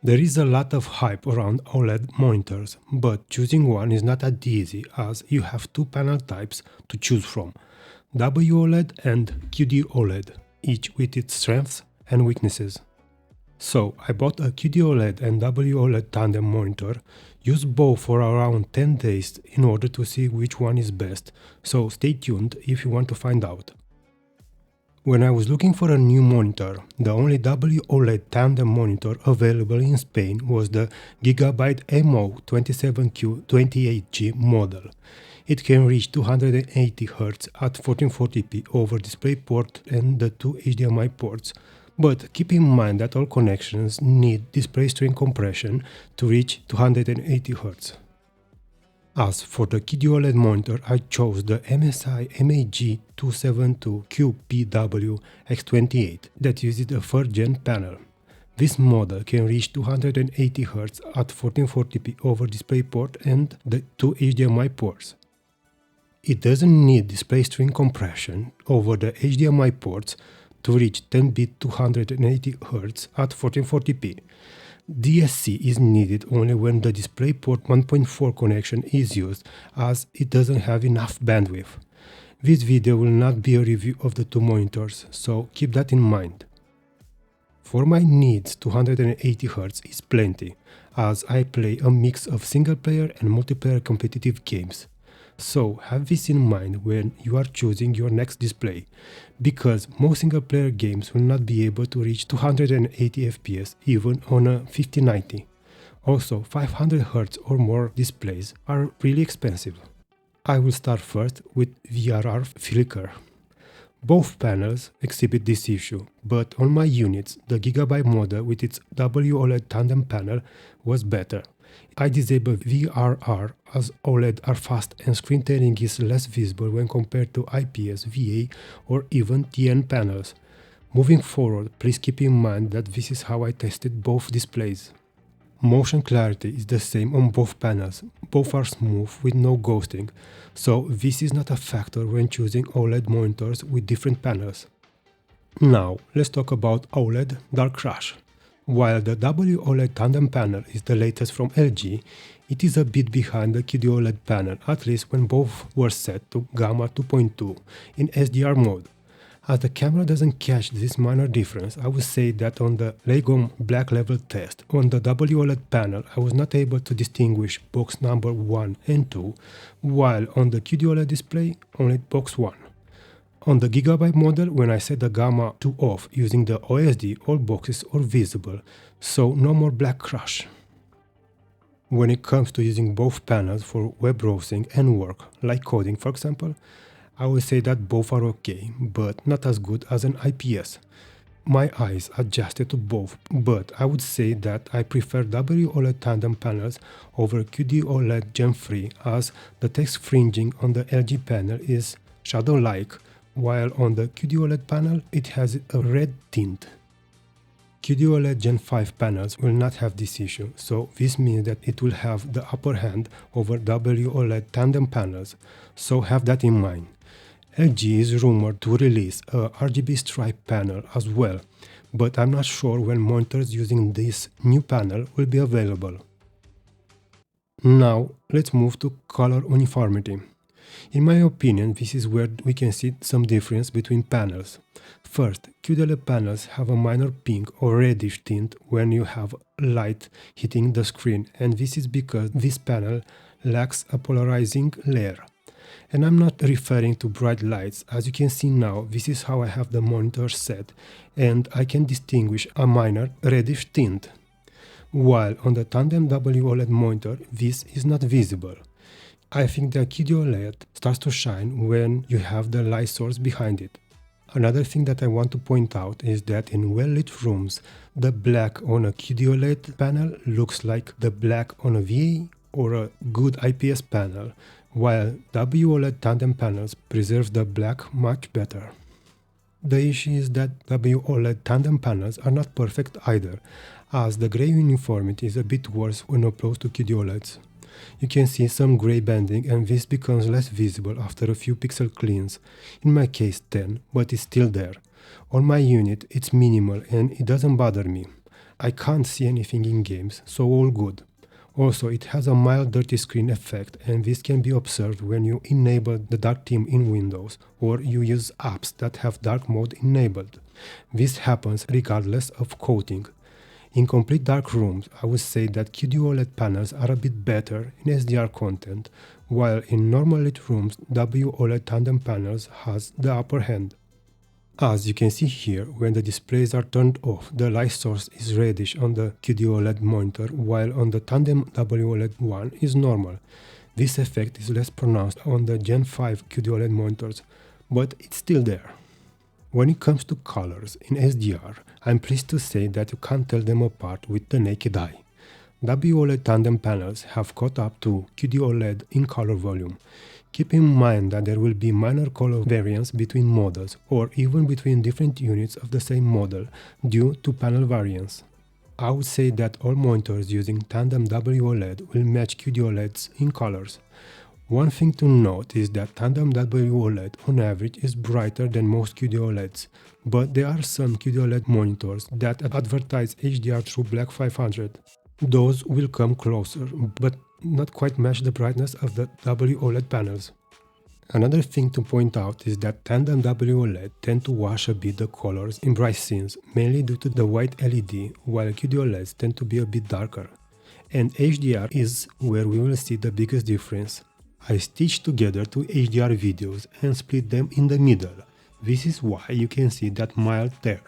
There is a lot of hype around OLED monitors, but choosing one is not that easy as you have two panel types to choose from, WOLED and QD-OLED, each with its strengths and weaknesses. So I bought a QD-OLED and WOLED tandem monitor, used both for around 10 days in order to see which one is best, so stay tuned if you want to find out. When I was looking for a new monitor, the only WOLED tandem monitor available in Spain was the Gigabyte MO27Q28G model. It can reach 280 Hz at 1440p over DisplayPort and the two HDMI ports, but keep in mind that all connections need display string compression to reach 280 Hz. As for the QD-OLED monitor, I chose the MSI 272QPW X28 that uses a 3rd gen panel. This model can reach 280 Hz at 1440p over DisplayPort and the two HDMI ports. It doesn't need display string compression over the HDMI ports to reach 10-bit 280 Hz at 1440p. DSC is needed only when the DisplayPort 1.4 connection is used, as it doesn't have enough bandwidth. This video will not be a review of the two monitors, so keep that in mind. For my needs, 280 Hz is plenty, as I play a mix of single-player and multiplayer competitive games. So have this in mind when you are choosing your next display, because most single-player games will not be able to reach 280 FPS even on a 5090. Also, 500 Hz or more displays are really expensive. I will start first with VRR flicker. Both panels exhibit this issue, but on my units, the Gigabyte model with its WOLED tandem panel was better. I disable VRR as OLED are fast and screen tearing is less visible when compared to IPS, VA or even TN panels. Moving forward, please keep in mind that this is how I tested both displays. Motion clarity is the same on both panels, both are smooth with no ghosting, so this is not a factor when choosing OLED monitors with different panels. Now, let's talk about OLED Dark Rush. While the WOLED tandem panel is the latest from LG, it is a bit behind the QD-OLED panel, at least when both were set to Gamma 2.2 in SDR mode. As the camera doesn't catch this minor difference, I would say that on the Legom black level test on the WOLED panel I was not able to distinguish box number 1 and 2, while on the QD-OLED display only box 1. On the Gigabyte model, when I set the Gamma to off using the OSD, all boxes are visible, so no more black rush. When it comes to using both panels for web browsing and work, like coding for example, I would say that both are okay, but not as good as an IPS. My eyes adjusted to both, but I would say that I prefer WOLED tandem panels over QD-OLED Gen 3 as the text fringing on the LG panel is shadow-like, while on the QD-OLED panel it has a red tint. QD-OLED Gen 5 panels will not have this issue, so this means that it will have the upper hand over WOLED tandem panels, so have that in mind. LG is rumored to release a RGB stripe panel as well, but I'm not sure when monitors using this new panel will be available. Now let's move to color uniformity. In my opinion, this is where we can see some difference between panels. First, QD-OLED panels have a minor pink or reddish tint when you have light hitting the screen, and this is because this panel lacks a polarizing layer. And I'm not referring to bright lights, as you can see now, this is how I have the monitor set, and I can distinguish a minor reddish tint. While on the tandem WOLED monitor, this is not visible. I think the QD-OLED starts to shine when you have the light source behind it. Another thing that I want to point out is that in well-lit rooms, the black on a QD-OLED panel looks like the black on a VA or a good IPS panel, while WOLED tandem panels preserve the black much better. The issue is that WOLED tandem panels are not perfect either, as the gray uniformity is a bit worse when opposed to QD-OLEDs. You can see some gray banding and this becomes less visible after a few pixel cleans, in my case 10, but it's still there. On my unit it's minimal and it doesn't bother me. I can't see anything in games, so all good. Also, it has a mild dirty screen effect, and this can be observed when you enable the dark theme in Windows or you use apps that have dark mode enabled. This happens regardless of coating. In complete dark rooms, I would say that QD-OLED panels are a bit better in SDR content, while in normal lit rooms, WOLED Tandem panels has the upper hand. As you can see here, when the displays are turned off, the light source is reddish on the QD-OLED monitor, while on the Tandem WOLED one is normal. This effect is less pronounced on the Gen 5 QD-OLED monitors, but it's still there. When it comes to colors in SDR, I'm pleased to say that you can't tell them apart with the naked eye. WOLED Tandem panels have caught up to QD-OLED in color volume. Keep in mind that there will be minor color variance between models or even between different units of the same model due to panel variance. I would say that all monitors using Tandem WOLED will match QD-OLEDs in colors. One thing to note is that Tandem WOLED on average is brighter than most QD-OLEDs, but there are some QD-OLED monitors that advertise HDR through Black 500. Those will come closer, but not quite match the brightness of the WOLED panels. Another thing to point out is that Tandem WOLED tend to wash a bit the colors in bright scenes, mainly due to the white LED, while QD-OLEDs tend to be a bit darker. And HDR is where we will see the biggest difference. I stitched together two HDR videos and split them in the middle. This is why you can see that mild there.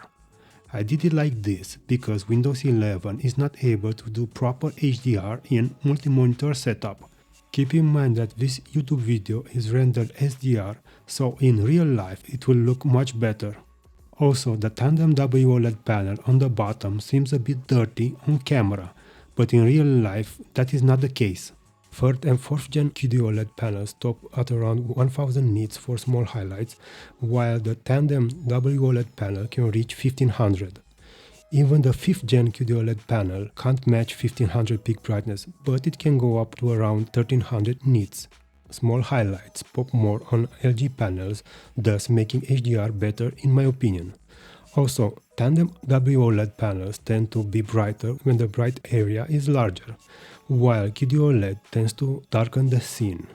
I did it like this because Windows 11 is not able to do proper HDR in multi-monitor setup. Keep in mind that this YouTube video is rendered SDR, so in real life it will look much better. Also, the Tandem WOLED panel on the bottom seems a bit dirty on camera, but in real life that is not the case. 3rd and 4th gen QD-OLED panels stop at around 1000 nits for small highlights, while the Tandem WOLED panel can reach 1500. Even the 5th gen QD-OLED panel can't match 1500 peak brightness, but it can go up to around 1300 nits. Small highlights pop more on LG panels, thus making HDR better in my opinion. Also, Tandem WOLED panels tend to be brighter when the bright area is larger, while QD-OLED tends to darken the scene.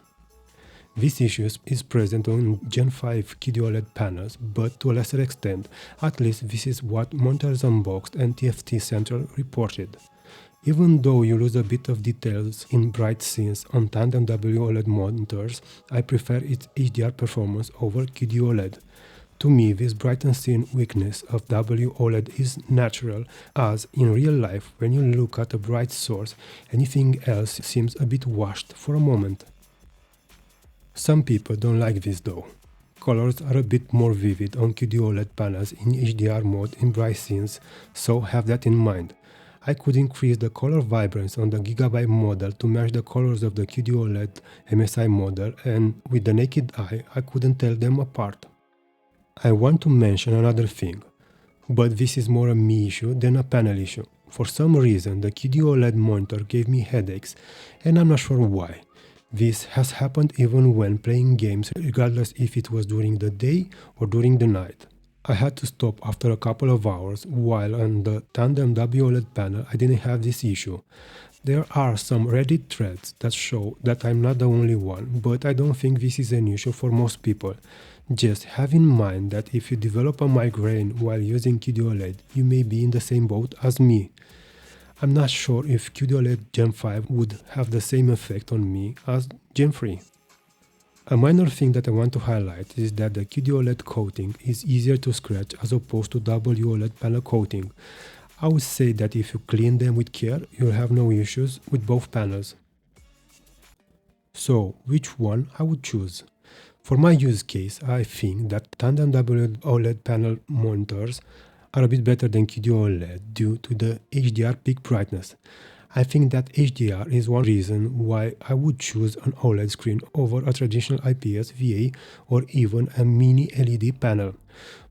This issue is present on Gen 5 QD-OLED panels, but to a lesser extent. At least this is what Monitors Unboxed and TFT Central reported. Even though you lose a bit of details in bright scenes on Tandem WOLED monitors, I prefer its HDR performance over QD-OLED. To me, this bright and scene weakness of WOLED is natural, as in real life, when you look at a bright source, anything else seems a bit washed for a moment. Some people don't like this though. Colors are a bit more vivid on QD-OLED panels in HDR mode in bright scenes, so have that in mind. I could increase the color vibrance on the Gigabyte model to match the colors of the QD-OLED MSI model, and with the naked eye I couldn't tell them apart. I want to mention another thing, but this is more a me issue than a panel issue. For some reason the QD-OLED monitor gave me headaches, and I'm not sure why. This has happened even when playing games, regardless if it was during the day or during the night. I had to stop after a couple of hours, while on the Tandem WOLED panel I didn't have this issue. There are some Reddit threads that show that I'm not the only one, but I don't think this is an issue for most people. Just have in mind that if you develop a migraine while using QD-OLED, you may be in the same boat as me. I'm not sure if QD-OLED Gen 5 would have the same effect on me as Gen 3. A minor thing that I want to highlight is that the QD-OLED coating is easier to scratch as opposed to WOLED panel coating. I would say that if you clean them with care, you'll have no issues with both panels. So, which one I would choose? For my use case, I think that Tandem WOLED panel monitors are a bit better than QD-OLED due to the HDR peak brightness. I think that HDR is one reason why I would choose an OLED screen over a traditional IPS VA or even a mini LED panel.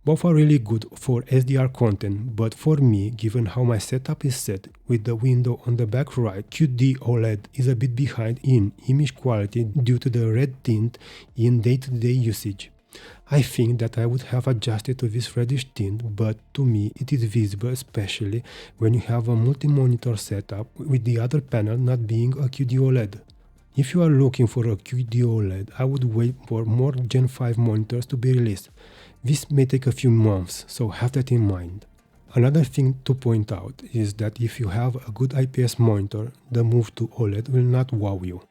Both are really good for SDR content, but for me, given how my setup is set with the window on the back right, QD-OLED is a bit behind in image quality due to the red tint in day-to-day usage. I think that I would have adjusted to this reddish tint, but to me it is visible, especially when you have a multi-monitor setup with the other panel not being a QD-OLED. If you are looking for a QD-OLED, I would wait for more Gen 5 monitors to be released. This may take a few months, so have that in mind. Another thing to point out is that if you have a good IPS monitor, the move to OLED will not wow you.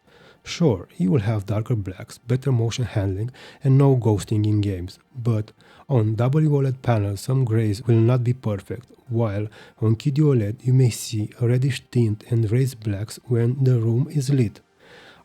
Sure, you will have darker blacks, better motion handling and no ghosting in games, but on WOLED panels some grays will not be perfect, while on QD-OLED you may see a reddish tint and raised blacks when the room is lit.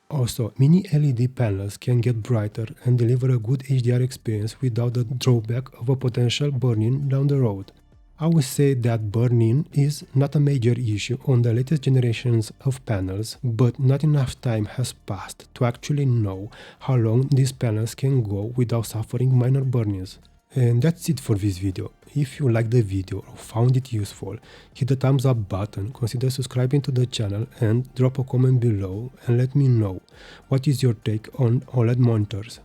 Also, mini LED panels can get brighter and deliver a good HDR experience without the drawback of a potential burn-in down the road. I would say that burn-in is not a major issue on the latest generations of panels, but not enough time has passed to actually know how long these panels can go without suffering minor burn-ins. And that's it for this video. If you liked the video or found it useful, hit the thumbs up button, consider subscribing to the channel and drop a comment below and let me know what is your take on OLED monitors.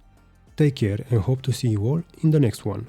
Take care and hope to see you all in the next one.